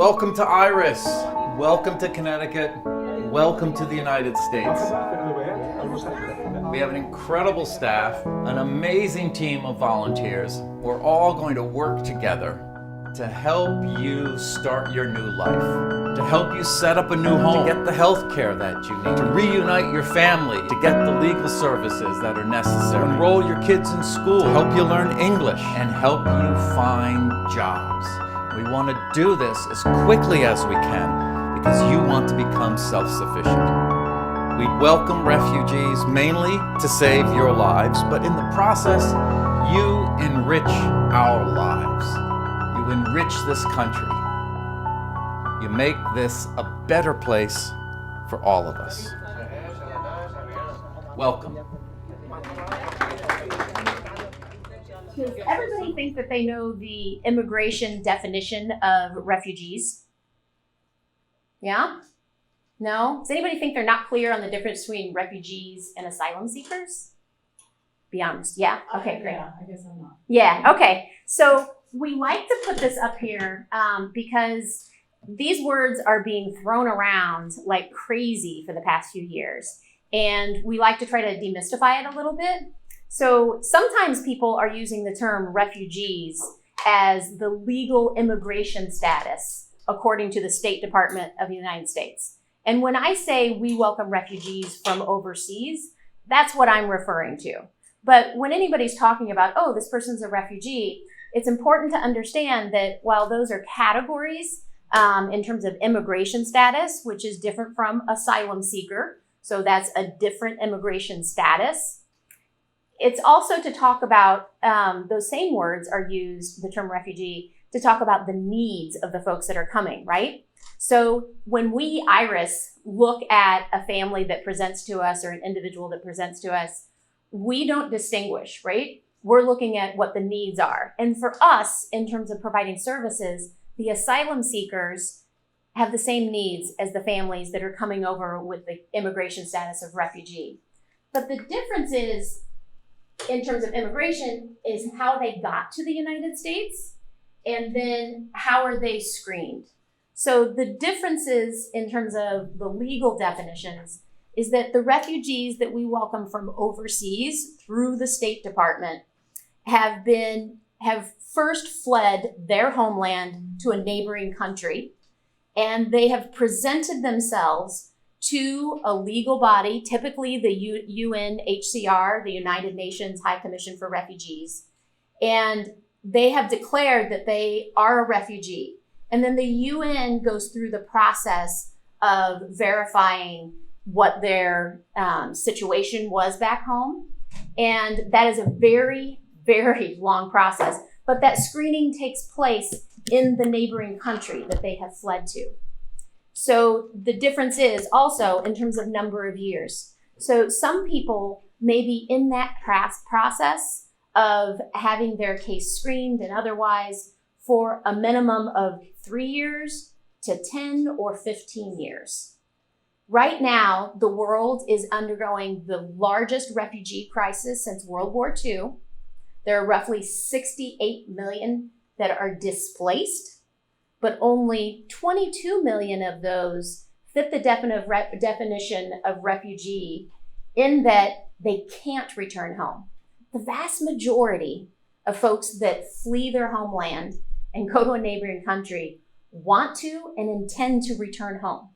Welcome to Iris. Welcome to Connecticut. Welcome to the United States. We have an incredible staff, an amazing team of volunteers. We're all going to work together to help you start your new life, to help you set up a new home, to get the health care that you need, to reunite your family, to get the legal services that are necessary, to enroll your kids in school, to help you learn English, and help you find jobs. We want to do this as quickly as we can because you want to become self-sufficient. We welcome refugees mainly to save your lives, but in the process, you enrich our lives. You enrich this country. You make this a better place for all of us. Welcome. Does everybody think that they know the immigration definition of refugees? Yeah? No? Does anybody think they're not clear on the difference between refugees and asylum seekers? Be honest. Yeah? Okay, great. Yeah, I guess I'm not. Yeah, okay. So we like to put this up here because these words are being thrown around like crazy for the past few years. And we like to try to demystify it a little bit. So sometimes people are using the term refugees as the legal immigration status according to the State Department of the United States. And when I say we welcome refugees from overseas, that's what I'm referring to. But when anybody's talking about, oh, this person's a refugee, it's important to understand that while those are categories in terms of immigration status, which is different from asylum seeker, so that's a different immigration status. It's also to talk about, those same words are used, the term refugee, to talk about the needs of the folks that are coming, right? So when we, Iris, look at a family that presents to us or an individual that presents to us, we don't distinguish, right? We're looking at what the needs are. And for us, in terms of providing services, the asylum seekers have the same needs as the families that are coming over with the immigration status of refugee. But the difference is, in terms of immigration, is how they got to the United States, and then how are they screened. So the differences in terms of the legal definitions is that the refugees that we welcome from overseas through the State Department have first fled their homeland to a neighboring country, and they have presented themselves to a legal body, typically the UNHCR, the United Nations High Commission for Refugees, and they have declared that they are a refugee. And then the UN goes through the process of verifying what their situation was back home. And that is a very, very long process. But that screening takes place in the neighboring country that they have fled to. So the difference is also in terms of number of years. So some people may be in that process of having their case screened and otherwise for a minimum of 3 years to 10 or 15 years. Right now, the world is undergoing the largest refugee crisis since World War II. There are roughly 68 million that are displaced, but only 22 million of those fit the definition of refugee in that they can't return home. The vast majority of folks that flee their homeland and go to a neighboring country want to and intend to return home.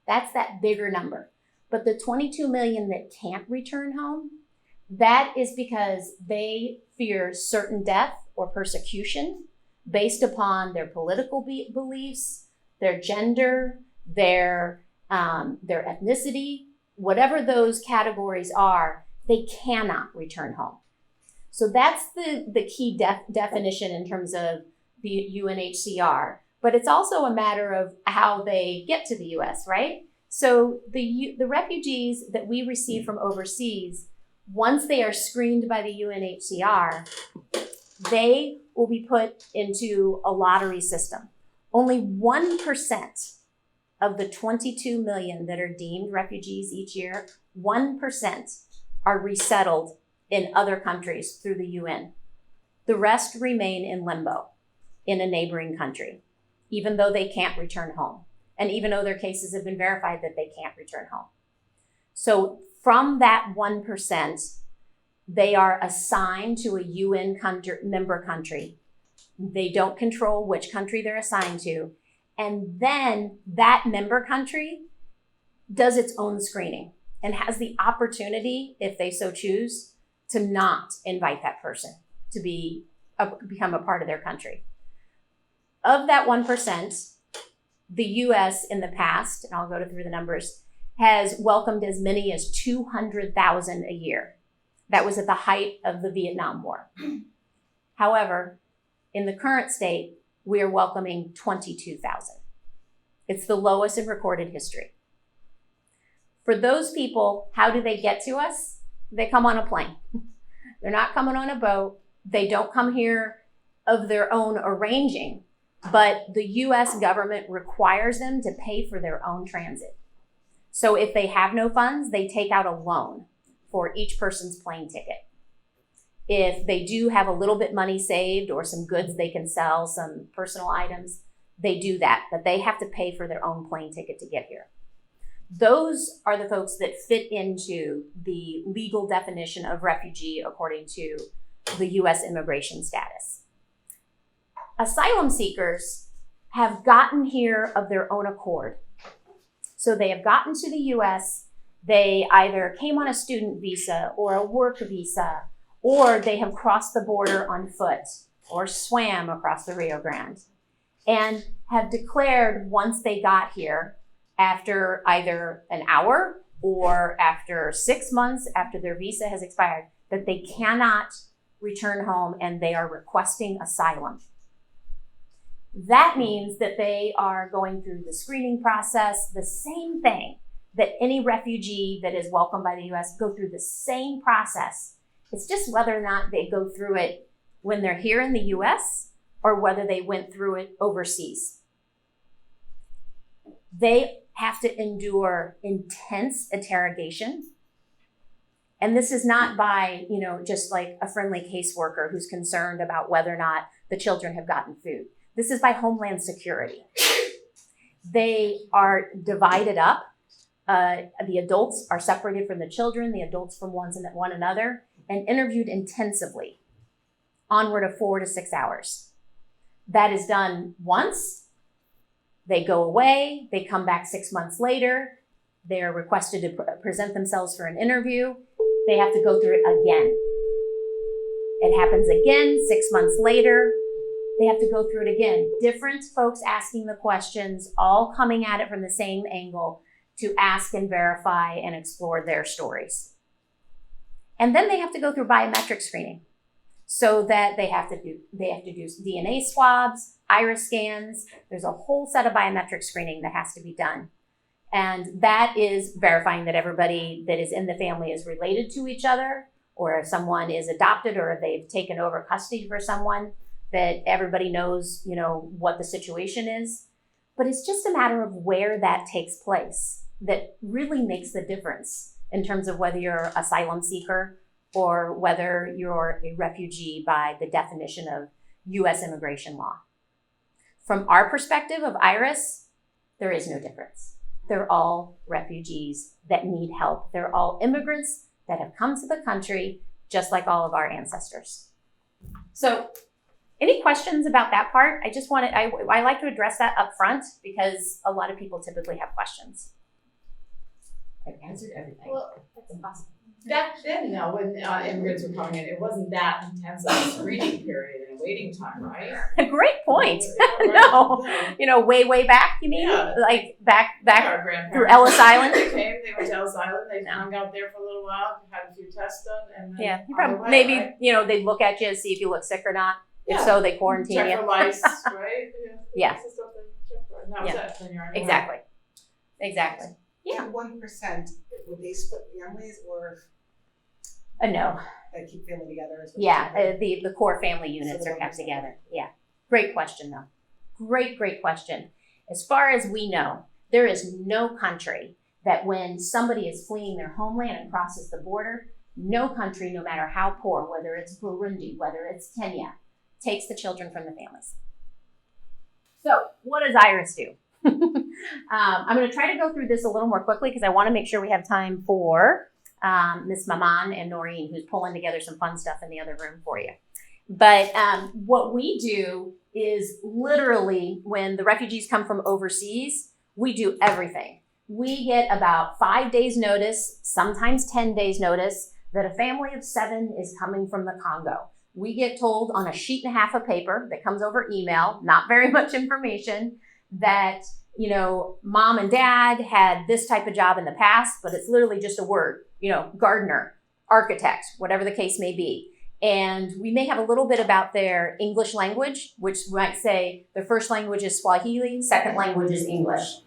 That's that bigger number. But the 22 million that can't return home, that is because they fear certain death or persecution based upon their political beliefs, their gender, their ethnicity, whatever those categories are, they cannot return home. So that's the key definition in terms of the UNHCR. But it's also a matter of how they get to the US, right? So the refugees that we receive from overseas, once they are screened by the UNHCR, they will be put into a lottery system. Only 1% of the 22 million that are deemed refugees each year, 1% are resettled in other countries through the UN. The rest remain in limbo in a neighboring country. even though they can't return home. And even though their cases have been verified that they can't return home. So from that 1%, they are assigned to a UN member country. They don't control which country they're assigned to. And then that member country does its own screening and has the opportunity, if they so choose, to not invite that person to become a part of their country. Of that 1%, the US in the past, and I'll go through the numbers, has welcomed as many as 200,000 a year. That was at the height of the Vietnam War. However, in the current state, we are welcoming 22,000. It's the lowest in recorded history. For those people, how do they get to us? They come on a plane. They're not coming on a boat. They don't come here of their own arranging, but the US government requires them to pay for their own transit. So if they have no funds, they take out a loan for each person's plane ticket. If they do have a little bit money saved or some goods they can sell, some personal items, they do that, but they have to pay for their own plane ticket to get here. Those are the folks that fit into the legal definition of refugee according to the US immigration status. Asylum seekers have gotten here of their own accord. So they have gotten to the US, they either came on a student visa or a work visa, or they have crossed the border on foot or swam across the Rio Grande and have declared once they got here, after either an hour or after 6 months after their visa has expired, that they cannot return home and they are requesting asylum. That means that they are going through the screening process, the same thing that any refugee that is welcomed by the US go through the same process. It's just whether or not they go through it when they're here in the US or whether they went through it overseas. They have to endure intense interrogation. And this is not by, just like a friendly caseworker who's concerned about whether or not the children have gotten food. This is by Homeland Security. They are divided up. The adults are separated from the children, the adults from one another, and interviewed intensively, onward of 4 to 6 hours. That is done once. They go away, they come back 6 months later, they're requested to present themselves for an interview, they have to go through it again. It happens again 6 months later, they have to go through it again. Different folks asking the questions, all coming at it from the same angle to ask and verify and explore their stories. And then they have to go through biometric screening. So that they have to do DNA swabs, iris scans. There's a whole set of biometric screening that has to be done. And that is verifying that everybody that is in the family is related to each other, or if someone is adopted or if they've taken over custody for someone, that everybody knows, what the situation is. But it's just a matter of where that takes place that really makes the difference in terms of whether you're an asylum seeker or whether you're a refugee by the definition of US immigration law. From our perspective of IRIS, there is no difference. They're all refugees that need help. They're all immigrants that have come to the country, just like all of our ancestors. So, any questions about that part? I like to address that up front because a lot of people typically have questions. I've answered everything. Well, that's awesome. Back then, though, when immigrants were coming in, it wasn't that intense of a screening period and a waiting time, right? Great point. No. Way back, you mean? Yeah. Like back Our grandparents. through Ellis Island? They went to Ellis Island, they hung out there for a little while, had a few tests done, and then Yeah, you on the probably, way, maybe, right? they look at you to see if you look sick or not. If Yeah. so, they quarantine Check you. for lice, right? Yeah. This is stuff they check for. And that was Yeah. it, then you're on your way. Exactly. Yeah. And 1%, would they split families or No. they keep family together? Is what Yeah, you're saying? the core family units So are kept 1%. together. Yeah. Great question, though. Great question. As far as we know, there is no country that when somebody is fleeing their homeland and crosses the border, no country, no matter how poor, whether it's Burundi, whether it's Kenya, takes the children from the families. So what does Iris do? I'm going to try to go through this a little more quickly because I want to make sure we have time for Miss Maman and Noreen, who's pulling together some fun stuff in the other room for you. But what we do is literally when the refugees come from overseas, we do everything. We get about 5 days notice, sometimes 10 days notice, that a family of 7 is coming from the Congo. We get told on a sheet and a half of paper that comes over email, not very much information, that, you know, mom and dad had this type of job in the past, but it's literally just a word, you know, gardener, architect, whatever the case may be. And we may have a little bit about their English language, which might say their first language is Swahili, second language is English.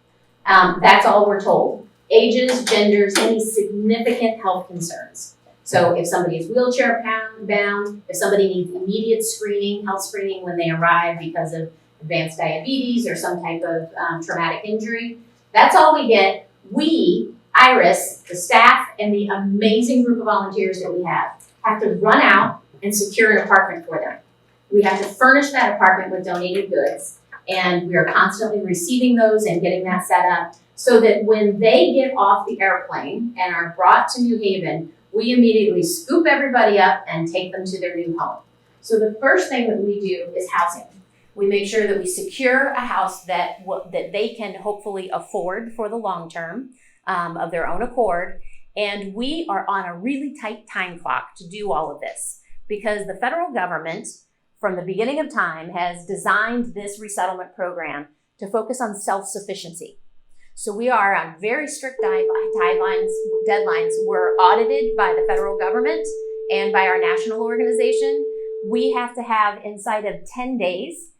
That's all we're told. Ages, genders, any significant health concerns. So if somebody is wheelchair bound, if somebody needs immediate screening, health screening when they arrive because of advanced diabetes or some type of traumatic injury, that's all we get. We, Iris, the staff, and the amazing group of volunteers that we have to run out and secure an apartment for them. We have to furnish that apartment with donated goods, and we are constantly receiving those and getting that set up so that when they get off the airplane and are brought to New Haven, we immediately scoop everybody up and take them to their new home. So the first thing that we do is housing. We make sure that we secure a house that they can hopefully afford for the long term of their own accord. And we are on a really tight time clock to do all of this because the federal government, from the beginning of time, has designed this resettlement program to focus on self-sufficiency. So we are on very strict deadlines. We're audited by the federal government and by our national organization. We have to have inside of 10 days,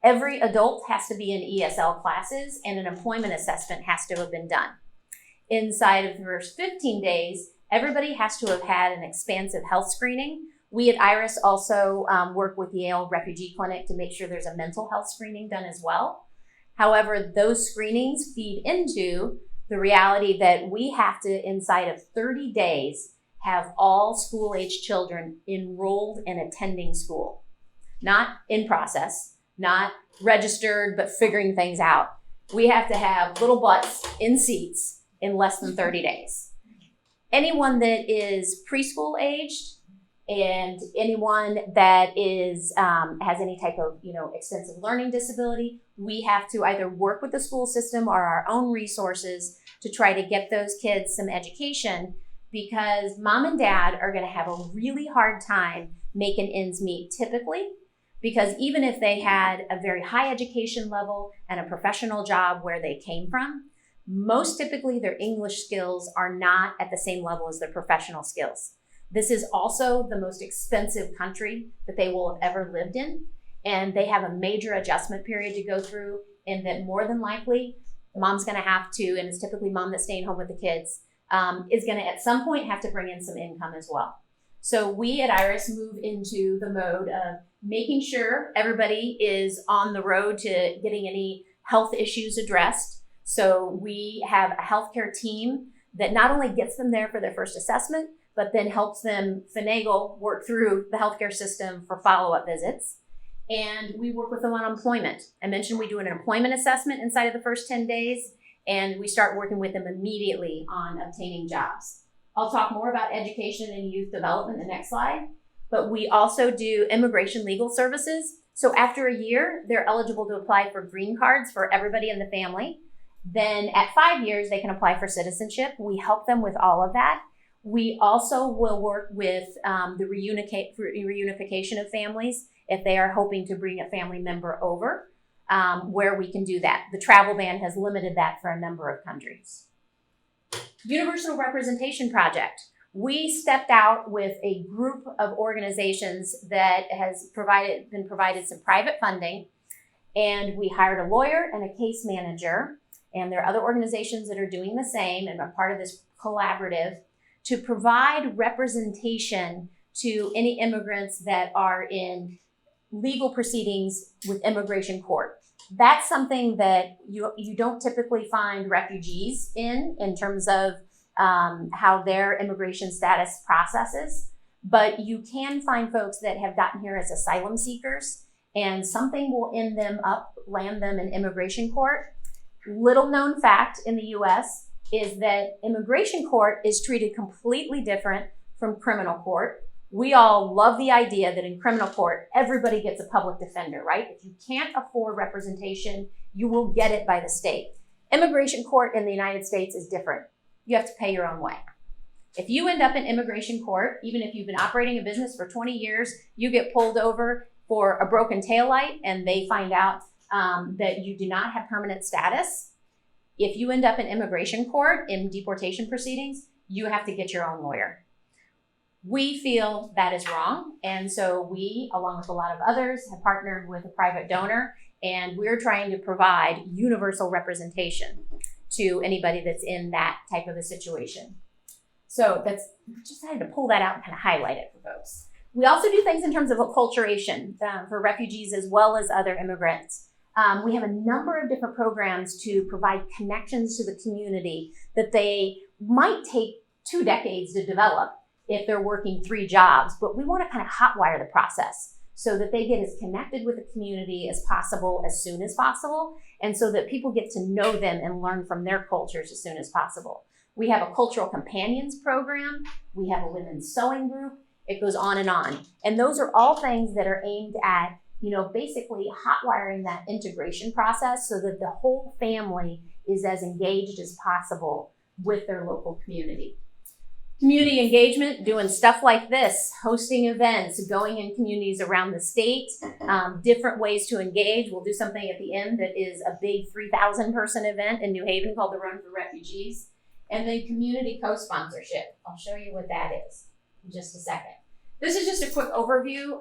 every adult has to be in ESL classes and an employment assessment has to have been done. Inside of the first 15 days, everybody has to have had an expansive health screening. We at Iris also work with Yale Refugee Clinic to make sure there's a mental health screening done as well. However, those screenings feed into the reality that we have to, inside of 30 days, have all school-age children enrolled and attending school. Not in process, not registered, but figuring things out. We have to have little butts in seats in less than 30 days. Anyone that is preschool aged and anyone that is has any type of extensive learning disability, we have to either work with the school system or our own resources to try to get those kids some education, because mom and dad are going to have a really hard time making ends meet typically, because even if they had a very high education level and a professional job where they came from, most typically their English skills are not at the same level as their professional skills. This is also the most expensive country that they will have ever lived in, and they have a major adjustment period to go through, and that more than likely, mom's gonna have to, and it's typically mom that's staying home with the kids, is gonna at some point have to bring in some income as well. So we at Iris move into the mode of making sure everybody is on the road to getting any health issues addressed. So we have a healthcare team that not only gets them there for their first assessment, but then helps them finagle, work through the healthcare system for follow-up visits. And we work with them on employment. I mentioned we do an employment assessment inside of the first 10 days, and we start working with them immediately on obtaining jobs. I'll talk more about education and youth development in the next slide, but we also do immigration legal services. So after a year, they're eligible to apply for green cards for everybody in the family. Then at 5 years, they can apply for citizenship. We help them with all of that. We also will work with the reunification of families if they are hoping to bring a family member over, where we can do that. The travel ban has limited that for a number of countries. Universal Representation Project. We stepped out with a group of organizations that has been provided some private funding, and we hired a lawyer and a case manager, and there are other organizations that are doing the same and are part of this collaborative to provide representation to any immigrants that are in legal proceedings with immigration court. That's something that you don't typically find refugees in terms of how their immigration status processes, but you can find folks that have gotten here as asylum seekers and something will land them in immigration court. Little known fact in the US is that immigration court is treated completely different from criminal court. We all love the idea that in criminal court, everybody gets a public defender, right? If you can't afford representation, you will get it by the state. Immigration court in the United States is different. You have to pay your own way. If you end up in immigration court, even if you've been operating a business for 20 years, you get pulled over for a broken taillight and they find out that you do not have permanent status. If you end up in immigration court in deportation proceedings, you have to get your own lawyer. We feel that is wrong. And so we, along with a lot of others, have partnered with a private donor, and we're trying to provide universal representation to anybody that's in that type of a situation. So just had to pull that out and kind of highlight it for folks. We also do things in terms of acculturation for refugees as well as other immigrants. We have a number of different programs to provide connections to the community that they might take 2 decades to develop if they're working 3 jobs, but we want to kind of hotwire the process so that they get as connected with the community as possible as soon as possible, and so that people get to know them and learn from their cultures as soon as possible. We have a cultural companions program. We have a women's sewing group. It goes on. And those are all things that are aimed at, basically hotwiring that integration process so that the whole family is as engaged as possible with their local community. Community engagement, doing stuff like this, hosting events, going in communities around the state, different ways to engage. We'll do something at the end that is a big 3,000 person event in New Haven called the Run for Refugees. And then community co-sponsorship. I'll show you what that is in just a second. This is just a quick overview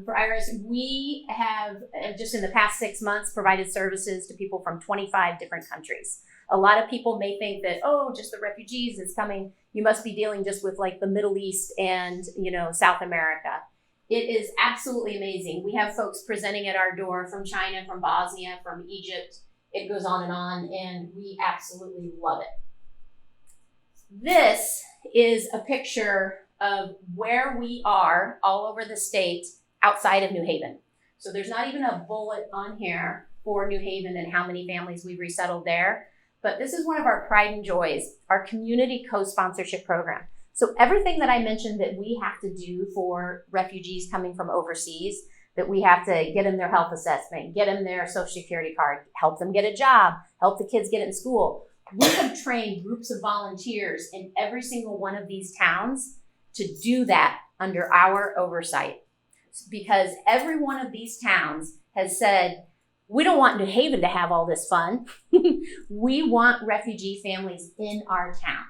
for IRIS. We have, just in the past 6 months, provided services to people from 25 different countries. A lot of people may think that, just the refugees is coming. You must be dealing just with like the Middle East and, South America. It is absolutely amazing. We have folks presenting at our door from China, from Bosnia, from Egypt. It goes on, and we absolutely love it. This is a picture of where we are all over the state outside of New Haven. So there's not even a bullet on here for New Haven and how many families we've resettled there. But this is one of our pride and joys, our community co-sponsorship program. So everything that I mentioned that we have to do for refugees coming from overseas, that we have to get them their health assessment, get them their social security card, help them get a job, help the kids get in school. We have trained groups of volunteers in every single one of these towns to do that under our oversight. Because every one of these towns has said, we don't want New Haven to have all this fun. We want refugee families in our town.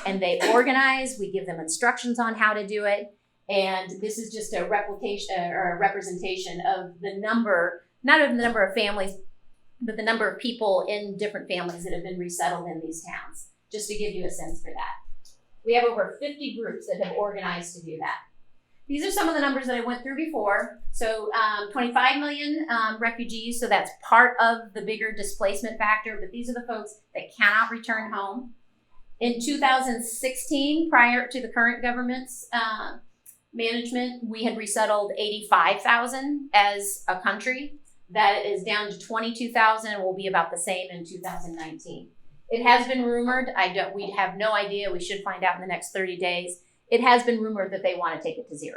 And they organize, we give them instructions on how to do it. And this is just a replication or a representation of the number, not of the number of families, but the number of people in different families that have been resettled in these towns, just to give you a sense for that. We have over 50 groups that have organized to do that. These are some of the numbers that I went through before. So 25 million refugees, so that's part of the bigger displacement factor, but these are the folks that cannot return home. In 2016, prior to the current government's management, we had resettled 85,000 as a country. That is down to 22,000 and will be about the same in 2019. It has been rumored, we have no idea, we should find out in the next 30 days. It has been rumored that they want to take it to 0.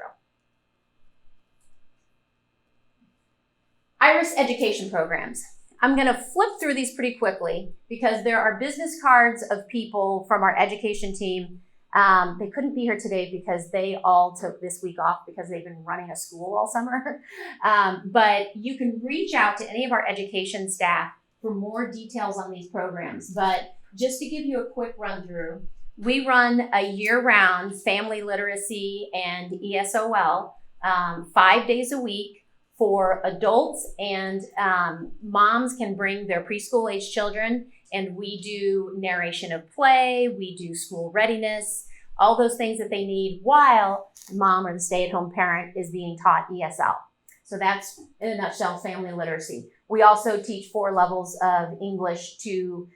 IRIS education programs. I'm going to flip through these pretty quickly because there are business cards of people from our education team. They couldn't be here today because they all took this week off because they've been running a school all summer. But you can reach out to any of our education staff for more details on these programs. But just to give you a quick run through, we run a year-round family literacy and ESOL 5 days a week for adults, and moms can bring their preschool-age children, and we do narration of play, we do school readiness, all those things that they need while mom or the stay-at-home parent is being taught ESL. So that's, in a nutshell, family literacy. We also teach 4 levels of English to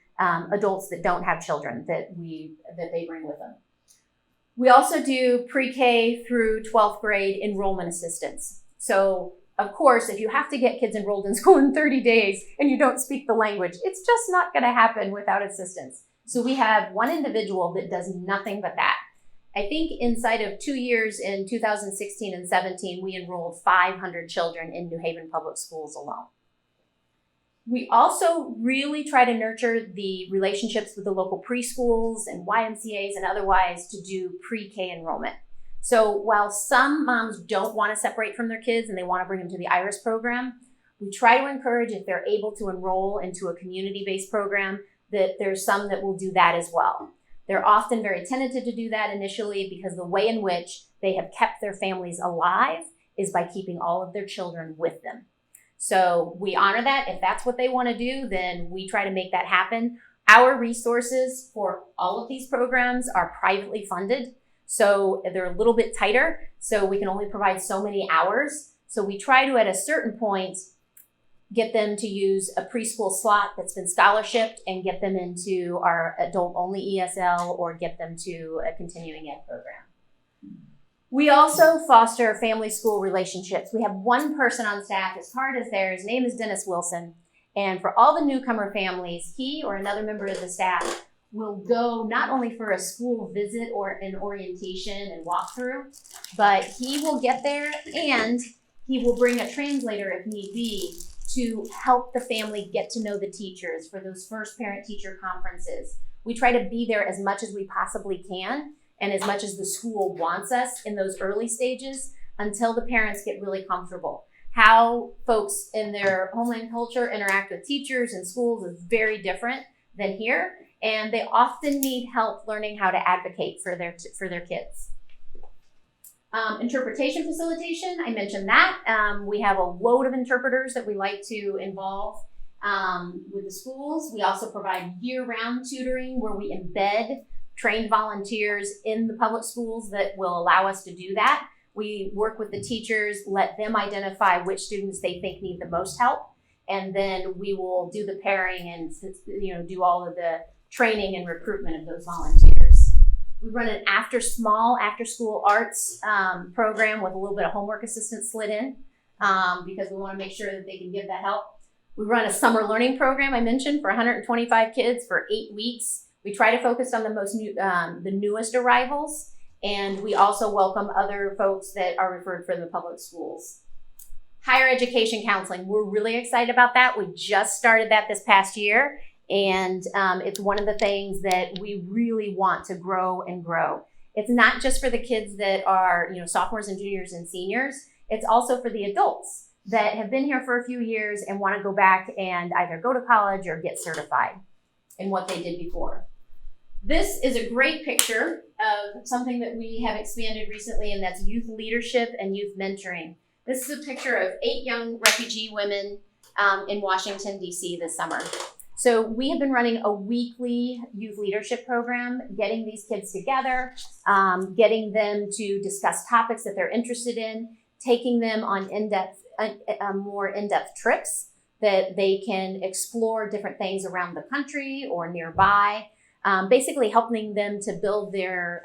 adults that don't have children that they bring with them. We also do pre-K through 12th grade enrollment assistance. So of course, if you have to get kids enrolled in school in 30 days and you don't speak the language, it's just not going to happen without assistance. So we have one individual that does nothing but that. I think inside of 2 years in 2016 and 17, we enrolled 500 children in New Haven Public Schools alone. We also really try to nurture the relationships with the local preschools and YMCAs and otherwise to do pre-K enrollment. So while some moms don't want to separate from their kids and they want to bring them to the IRIS program, we try to encourage, if they're able to enroll into a community-based program, that there's some that will do that as well. They're often very tentative to do that initially because the way in which they have kept their families alive is by keeping all of their children with them. So we honor that. If that's what they want to do, then we try to make that happen. Our resources for all of these programs are privately funded. So they're a little bit tighter. So we can only provide so many hours. So we try to, at a certain point, get them to use a preschool slot that's been scholarshiped and get them into our adult-only ESL or get them to a continuing ed program. We also foster family school relationships. We have one person on staff, as hard as there, his name is Dennis Wilson. And for all the newcomer families, he or another member of the staff will go not only for a school visit or an orientation and walkthrough, but he will get there and he will bring a translator if need be to help the family get to know the teachers for those first parent-teacher conferences. We try to be there as much as we possibly can and as much as the school wants us in those early stages until the parents get really comfortable. How folks in their homeland culture interact with teachers and schools is very different than here, and they often need help learning how to advocate for their kids. Interpretation facilitation, I mentioned that. We have a load of interpreters that we like to involve with the schools. We also provide year-round tutoring where we embed trained volunteers in the public schools that will allow us to do that. We work with the teachers, let them identify which students they think need the most help, and then we will do the pairing and do all of the training and recruitment of those volunteers. We run an after-school arts program with a little bit of homework assistance slid in because we want to make sure that they can give that help. We run a summer learning program, I mentioned, for 125 kids for 8 weeks. We try to focus on the newest arrivals, and we also welcome other folks that are referred from the public schools. Higher education counseling, we're really excited about that. We just started that this past year, and it's one of the things that we really want to grow and grow. It's not just for the kids that are sophomores and juniors and seniors. It's also for the adults that have been here for a few years and want to go back and either go to college or get certified in what they did before. This is a great picture of something that we have expanded recently, and that's youth leadership and youth mentoring. This is a picture of 8 young refugee women in Washington, D.C. this summer. So we have been running a weekly youth leadership program, getting these kids together, getting them to discuss topics that they're interested in, taking them on more in-depth trips that they can explore different things around the country or nearby. Basically helping them to build their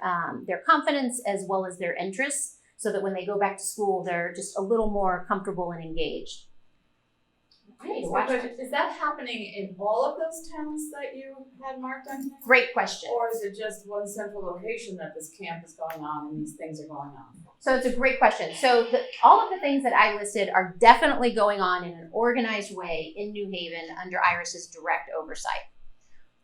confidence as well as their interests so that when they go back to school, they're just a little more comfortable and engaged. Okay, so is that happening in all of those towns that you had marked on here? Great question. Or is it just one central location that this camp is going on and these things are going on? So it's a great question. So all of the things that I listed are definitely going on in an organized way in New Haven under IRIS's direct oversight.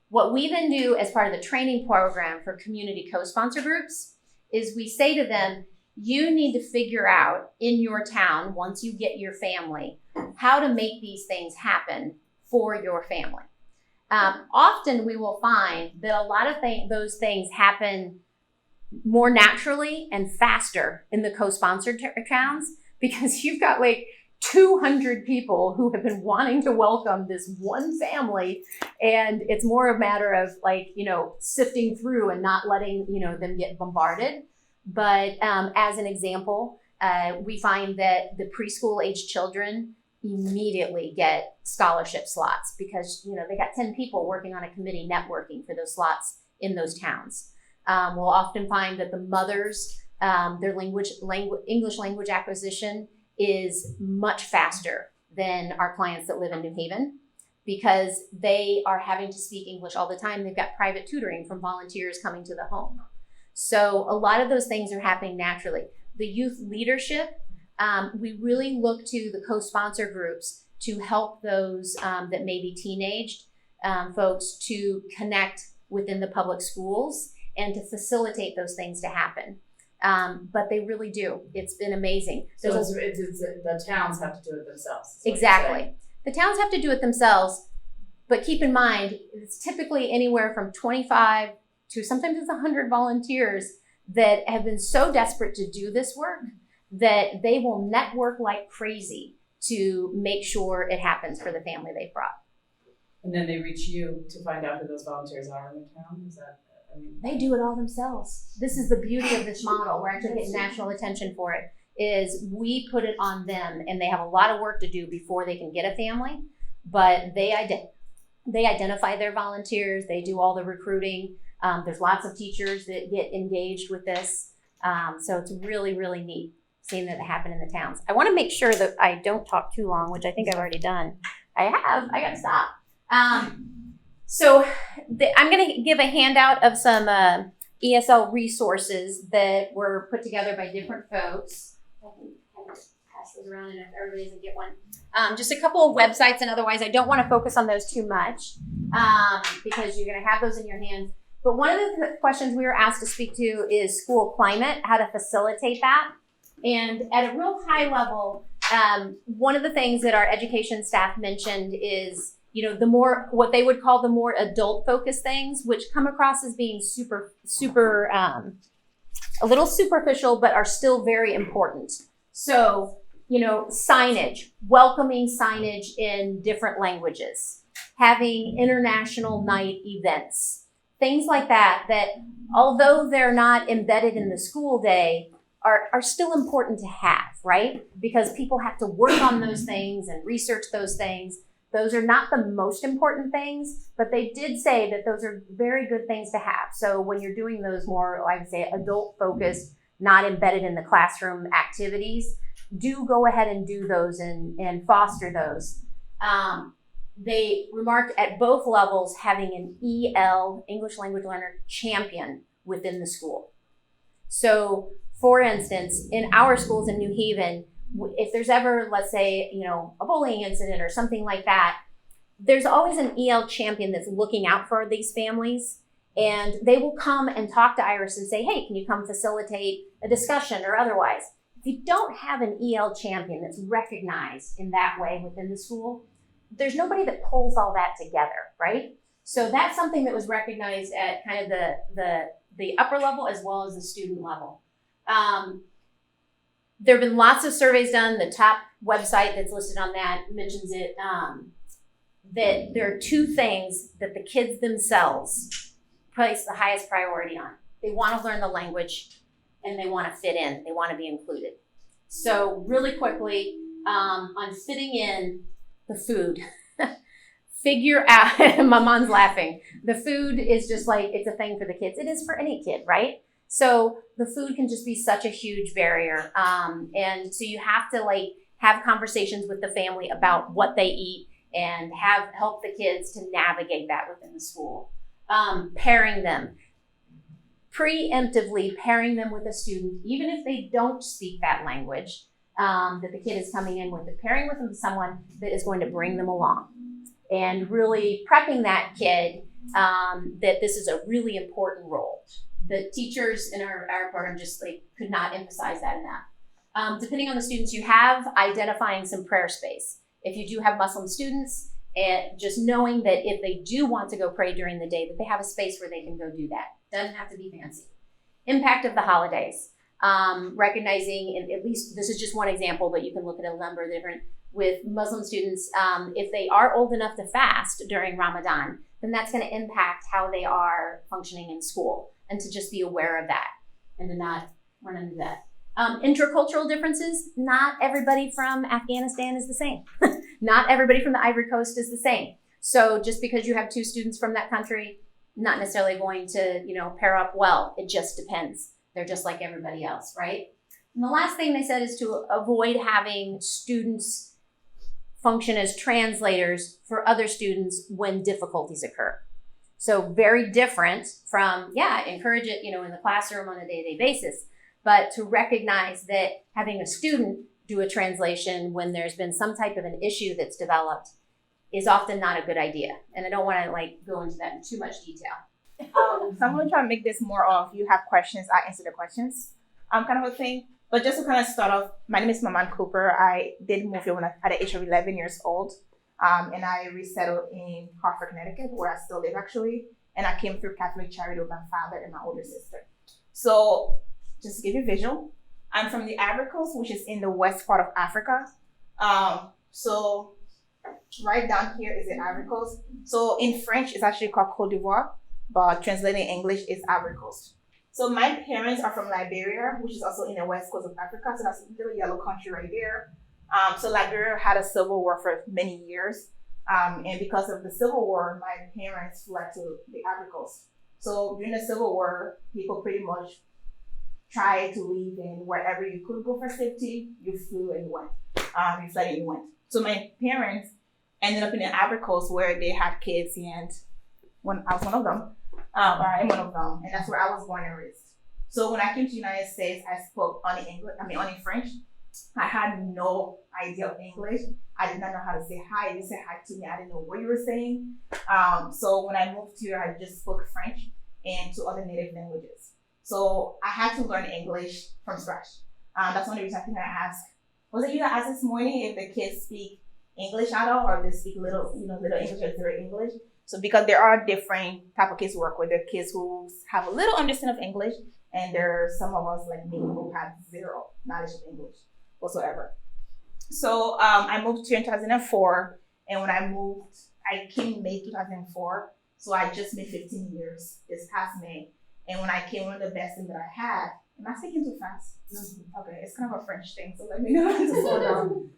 What we then do as part of the training program for community co-sponsor groups is we say to them, you need to figure out in your town, once you get your family, how to make these things happen for your family. Often we will find that a lot of those things happen more naturally and faster in the co-sponsored towns because you've got 200 people who have been wanting to welcome this one family, and it's more a matter of sifting through and not letting them get bombarded. But as an example, we find that the preschool age children immediately get scholarship slots because they got 10 people working on a committee networking for those slots in those towns. We'll often find that the mothers, their English language acquisition is much faster than our clients that live in New Haven, because they are having to speak English all the time. They've got private tutoring from volunteers coming to the home. So a lot of those things are happening naturally. The youth leadership, we really look to the co-sponsor groups to help those that may be teenaged folks to connect within the public schools and to facilitate those things to happen. But they really do. It's been amazing. So the towns have to do it themselves. is what you're Exactly. saying. The towns have to do it themselves, but keep in mind, it's typically anywhere from 25 to sometimes it's 100 volunteers that have been so desperate to do this work that they will network like crazy to make sure it happens for the family they brought. And then they reach you to find out who those volunteers are in the town? Is that, I mean? They do it all themselves. This is the beauty of this model. We're actually getting national attention for it. Is we put it on them, and they have a lot of work to do before they can get a family, but they identify their volunteers, they do all the recruiting. There's lots of teachers that get engaged with this. So it's really, really neat seeing that happen in the towns. I want to make sure that I don't talk too long, which I think I've already done. I got to stop. I'm going to give a handout of some ESL resources that were put together by different folks. I can kind of pass those around, and if everybody doesn't get one. Just a couple of websites, and otherwise I don't want to focus on those too much because you're going to have those in your hands. But one of the questions we were asked to speak to is school climate, how to facilitate that. And at a real high level, one of the things that our education staff mentioned is, the more, what they would call the more adult focused things, which come across as being super, a little superficial, but are still very important. So, signage, welcoming signage in different languages, having international night events, things like that, although they're not embedded in the school day, are still important to have, right? Because people have to work on those things and research those things. Those are not the most important things, but they did say that those are very good things to have. So when you're doing those more, I would say, adult focused, not embedded in the classroom activities, do go ahead and do those and foster those. They remarked at both levels having an EL, English Language Learner, champion within the school. So for instance, in our schools in New Haven, if there's ever, let's say, a bullying incident or something like that, there's always an EL champion that's looking out for these families, and they will come and talk to Iris and say, hey, can you come facilitate a discussion or otherwise? If you don't have an EL champion that's recognized in that way within the school, there's nobody that pulls all that together, right? So that's something that was recognized at kind of the upper level as well as the student level. There have been lots of surveys done. The top website that's listed on that mentions it, that there are two things that the kids themselves place the highest priority on. They want to learn the language and they want to fit in. They want to be included. So really quickly, on fitting in, the food. Figure out, my mom's laughing. The food is just like, it's a thing for the kids. It is for any kid, right? So the food can just be such a huge barrier. And so you have to have conversations with the family about what they eat and help the kids to navigate that within the school. Pairing them, preemptively pairing them with a student, even if they don't speak that language that the kid is coming in with, pairing with them with someone that is going to bring them along. And really prepping that kid that this is a really important role. The teachers in our program just could not emphasize that enough. Depending on the students you have, identifying some prayer space. If you do have Muslim students, and just knowing that if they do want to go pray during the day, that they have a space where they can go do that. Doesn't have to be fancy. Impact of the holidays. Recognizing, and at least this is just one example, but you can look at a number of different, with Muslim students, if they are old enough to fast during Ramadan, then that's going to impact how they are functioning in school, and to just be aware of that and to not run into that. Intercultural differences, not everybody from Afghanistan is the same. Not everybody from the Ivory Coast is the same. So just because you have two students from that country, not necessarily going to, pair up well. It just depends. They're just like everybody else, right? And the last thing they said is to avoid having students function as translators for other students when difficulties occur. So very different from, encourage it, in the classroom on a day-to-day basis, but to recognize that having a student do a translation when there's been some type of an issue that's developed is often not a good idea. And I don't want to go into that in too much detail. So I'm going to try to make this more of you have questions, I answer the questions kind of a thing. But just to kind of start off, my name is Maman Cooper. I did move here at the age of 11 years old. And I resettled in Hartford, Connecticut, where I still live actually. And I came through Catholic Charity with my father and my older sister. So just to give you a visual, I'm from the Ivory Coast, which is in the west part of Africa. So right down here is the Ivory Coast. So in French, it's actually called Côte d'Ivoire, but translating English is Ivory Coast. So my parents are from Liberia, which is also in the west coast of Africa. So that's a little yellow country right there. So Liberia had a civil war for many years. And because of the Civil War, my parents fled to the Ivory Coast. So during the Civil War, people pretty much tried to leave, and wherever you could go for safety, you flew and you went. You fled and you went. So my parents ended up in the Ivory Coast where they had kids, and when I was one of them, or I'm one of them, and that's where I was born and raised. So when I came to the United States, I spoke only French. I had no idea of English. I did not know how to say hi. You said hi to me. I didn't know what you were saying. So when I moved here, I just spoke French and two other native languages. So I had to learn English from scratch. That's one of the reasons I think I asked. Was it you that asked this morning if the kids speak English at all, or if they speak little English or zero English? So because there are different type of kids who work with. There are kids who have a little understanding of English, and there are some of us like me who have zero knowledge of English whatsoever. So I moved here in 2004, and when I moved, I came May 2004. So I just made 15 years this past May. And when I came, one of the best things that I had, am I speaking too fast? Mm-hmm. Okay, it's kind of a French thing, so let me know to slow down.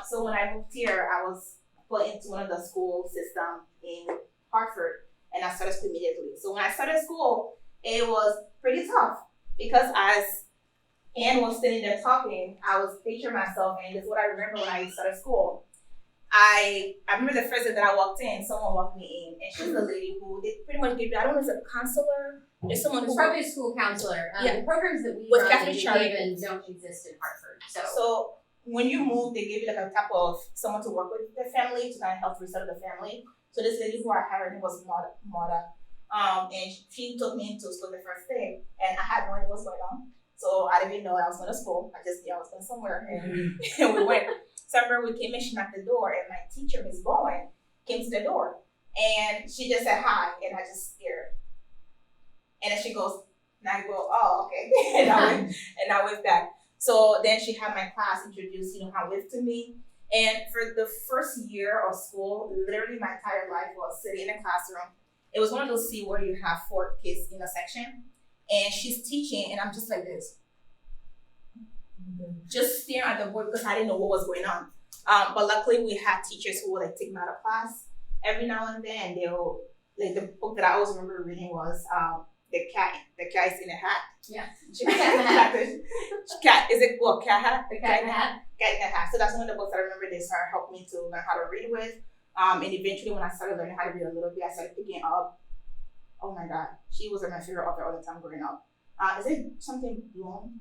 So when I moved here, I was put into one of the school system in Hartford, and I started school immediately. So when I started school, it was pretty tough because as Anne was sitting there talking, I was picturing myself, and this is what I remember when I started school. I remember the first day that I walked in, someone walked me in, and she was a lady who they pretty much gave you, I don't know if it's a counselor, there's someone who's probably a school counselor. The programs that we with run Catholic in New Charity Haven don't exist in Hartford. So when you move, they give you like a type of someone to work with the family to kind of help resettle the family. So this lady who I hired, her name was Mada. And she took me into school the first day, and I had no idea what was going on. So I didn't even know I was going to school. I just knew I was going somewhere, and we went. So I remember we came in, she knocked the door, and my teacher, Miss Bowen, came to the door. And she just said hi, and I just stared. And then she goes, and I go, oh, okay. and I went back. So then she had my class introduce, her with to me. And for the first year of school, literally my entire life was sitting in a classroom. It was one of those where you have 4 kids in a section, and she's teaching, and I'm just like this. Just staring at the board because I didn't know what was going on. But luckily we had teachers who would take me out of class every now and then. They'll the book that I always remember reading was the cat is in a hat. Yeah. Cat is it what cat hat? The cat in the hat. Cat in the hat. So that's one of the books I remember they started helping me to learn how to read with. And eventually when I started learning how to read a little bit, I started picking up. Oh my God, she was my favorite author all the time growing up. Is it something Bloom?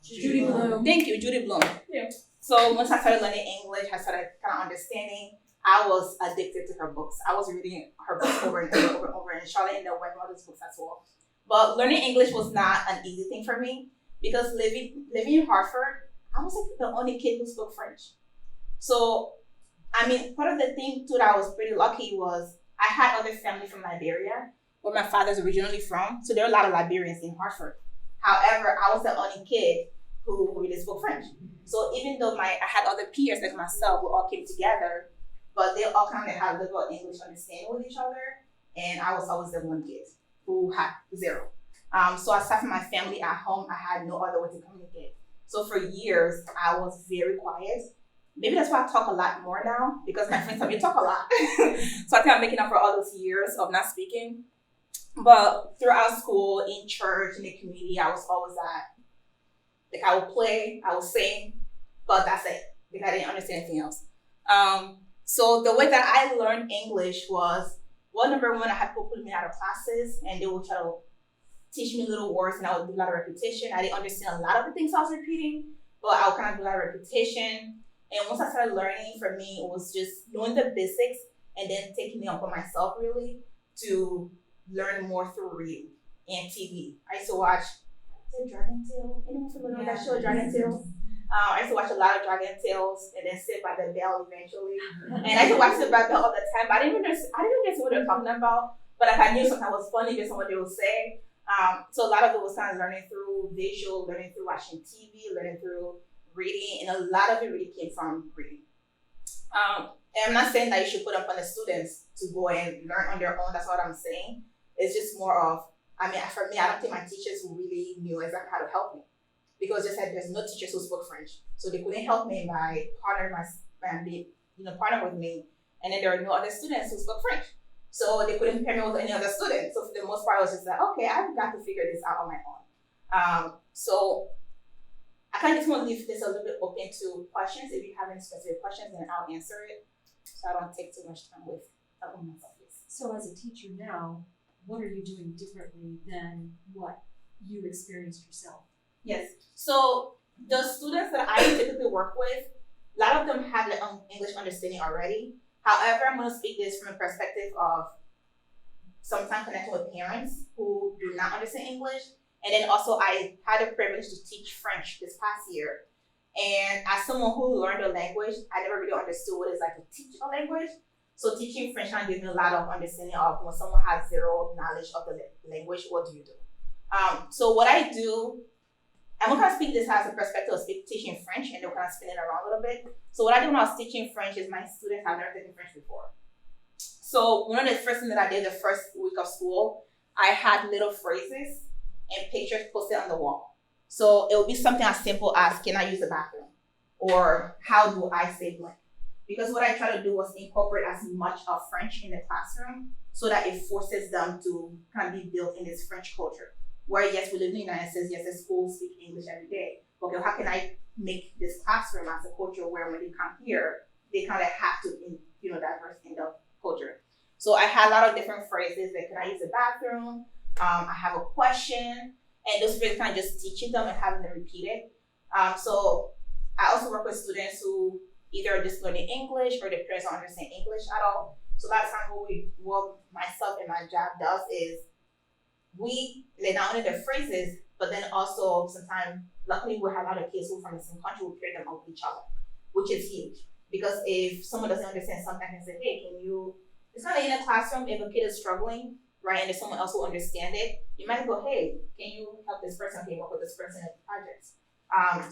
Judy Blume. Thank you, Judy Blume. Yeah. So once I started learning English, I started kind of understanding. I was addicted to her books. I was reading her books over and over, and Charlotte and the White Mother's books as well. But learning English was not an easy thing for me because living in Hartford, I was like the only kid who spoke French. So, part of the thing too that I was pretty lucky was I had other family from Liberia, where my father's originally from. So there are a lot of Liberians in Hartford. However, I was the only kid who really spoke French. So even though I had other peers like myself who all came together, but they all kind of had a little English understanding with each other, and I was always the one kid who had zero. So aside from my family at home, I had no other way to communicate. So for years, I was very quiet. Maybe that's why I talk a lot more now, because my friends tell me to talk a lot. So I think I'm making up for all those years of not speaking. But throughout school, in church, in the community, I was always that Like I will play, I will sing, but that's it. Like I didn't understand anything else. So the way that I learned English was, number one, I had people put me out of classes and they would try to teach me little words and I would do a lot of repetition. I didn't understand a lot of the things I was repeating, but I would kind of do a lot of repetition. And once I started learning, for me, it was just knowing the basics and then taking it upon myself really to learn more through reading and TV. I used to watch, is it Dragon Tale? Anyone familiar with that show, Dragon Tale? I used to watch a lot of Dragon Tales and then sit by the bell eventually. And I used to watch Sit by the Bell all the time, but I didn't even understand what they were talking about. But like I knew something was funny based on what they would say. So a lot of it was kind of learning through visual, learning through watching TV, learning through reading, and a lot of it really came from reading. And I'm not saying that you should put up on the students to go and learn on their own. That's what I'm saying. It's just more of, for me, I don't think my teachers really knew exactly how to help me. Because just like there's no teachers who spoke French. So they couldn't help me by partner with me. And then there were no other students who spoke French. So they couldn't pair me with any other students. So for the most part, I was just like, okay, I've got to figure this out on my own. So I kind of just want to leave this a little bit open to questions. If you have any specific questions, then I'll answer it. So I don't take too much time with myself. So as a teacher now, what are you doing differently than what you experienced yourself? Yes. So the students that I typically work with, a lot of them have their own English understanding already. However, I'm going to speak this from a perspective of sometimes connecting with parents who do not understand English. And then also I had the privilege to teach French this past year. And as someone who learned a language, I never really understood what it's like to teach a language. So teaching French kind of gave me a lot of understanding of when someone has zero knowledge of the language, what do you do? So what I do, I'm going to speak this as a perspective of teaching French, and they'll kind of spin it around a little bit. So what I do when I was teaching French is my students have never taken French before. So one of the first things that I did the first week of school, I had little phrases and pictures posted on the wall. So it would be something as simple as, can I use the bathroom? Or how do I say blank? Because what I try to do was incorporate as much of French in the classroom so that it forces them to kind of be built in this French culture. Where yes, we live in the United States, yes, the schools speak English every day. Okay, how can I make this classroom as a culture where when they come here, they kind of have to, diverse in the culture. So I had a lot of different phrases like, can I use the bathroom? I have a question. And those phrases kind of just teaching them and having them repeat it. So I also work with students who either are just learning English or their parents don't understand English at all. So a lot of times what myself and my job does is we lay down only the phrases, but then also sometimes, luckily we have a lot of kids who are from the same country, we pair them up with each other, which is huge. Because if someone doesn't understand something, I can say, hey, it's kind of in a classroom, if a kid is struggling, right, and there's someone else who understands it, you might go, hey, can you help this person? Can you work with this person in projects?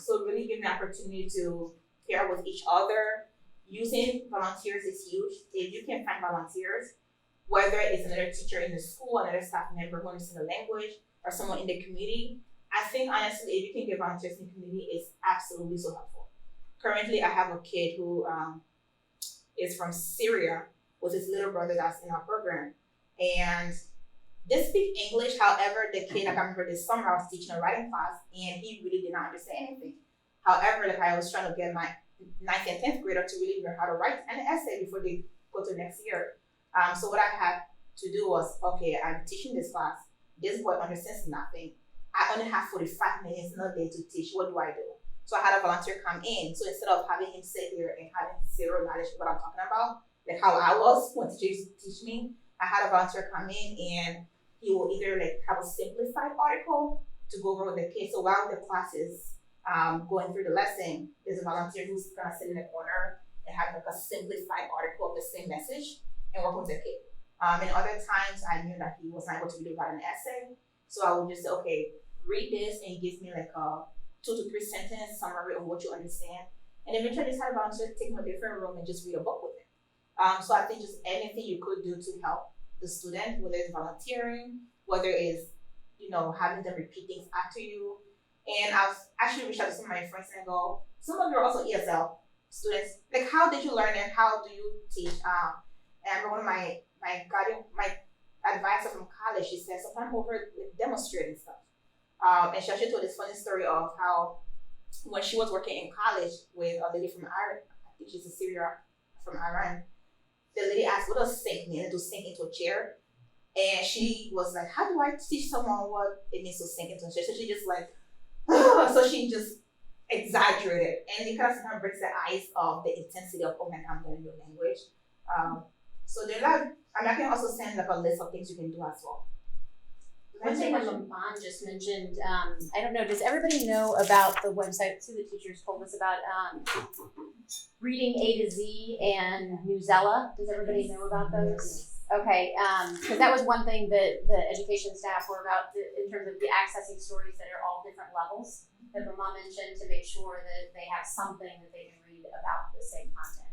So really giving the opportunity to pair with each other. Using volunteers is huge. If you can find volunteers, whether it's another teacher in the school, another staff member who understands the language, or someone in the community, I think honestly, if you can get volunteers in the community, it's absolutely so helpful. Currently, I have a kid who is from Syria with his little brother that's in our program. And they speak English, however, the kid, I remember this summer, I was teaching a writing class, and he really did not understand anything. However, I was trying to get my 9th and 10th grader to really learn how to write an essay before they go to next year. So what I had to do was, okay, I'm teaching this class. This boy understands nothing. I only have 45 minutes in a day to teach. What do I do? So I had a volunteer come in. So instead of having him sit here and having zero knowledge of what I'm talking about, like how I was when teachers teach me, I had a volunteer come in and he will either have a simplified article to go over with the kids. So while the class is going through the lesson, there's a volunteer who's gonna sit in the corner and have a simplified article of the same message and work with the kid. And other times I knew that he was not able to really write an essay. So I would just say, okay, read this, and he gives me a 2 to 3 sentence summary of what you understand. And eventually I just had a volunteer take him to a different room and just read a book with him. So I think just anything you could do to help the student, whether it's volunteering, whether it's, having them repeat things after you. And I've actually reached out to some of my friends and go, some of you are also ESL students. How did you learn and how do you teach? And I remember one of my advisor from college, she said, sometimes over demonstrating stuff. And she actually told this funny story of how when she was working in college with a lady from Iran, I think she's a Syria from Iran, the lady asked, what does sink mean? To sink into a chair. And she was like, how do I teach someone what it means to sink into a chair? So she just like, so she just exaggerated. And it kind of sometimes breaks the ice of the intensity of, oh my God, I'm learning your language. So they're like, I can also send like a list of things you can do as well. One thing that Maman just mentioned, I don't know, does everybody know about the website? Two of the teachers told us about Reading A to Z and Newsella. Does everybody know about those? Okay, because that was one thing that the education staff were about in terms of the accessing stories that are all different levels that Maman mentioned to make sure that they have something that they can read about the same content.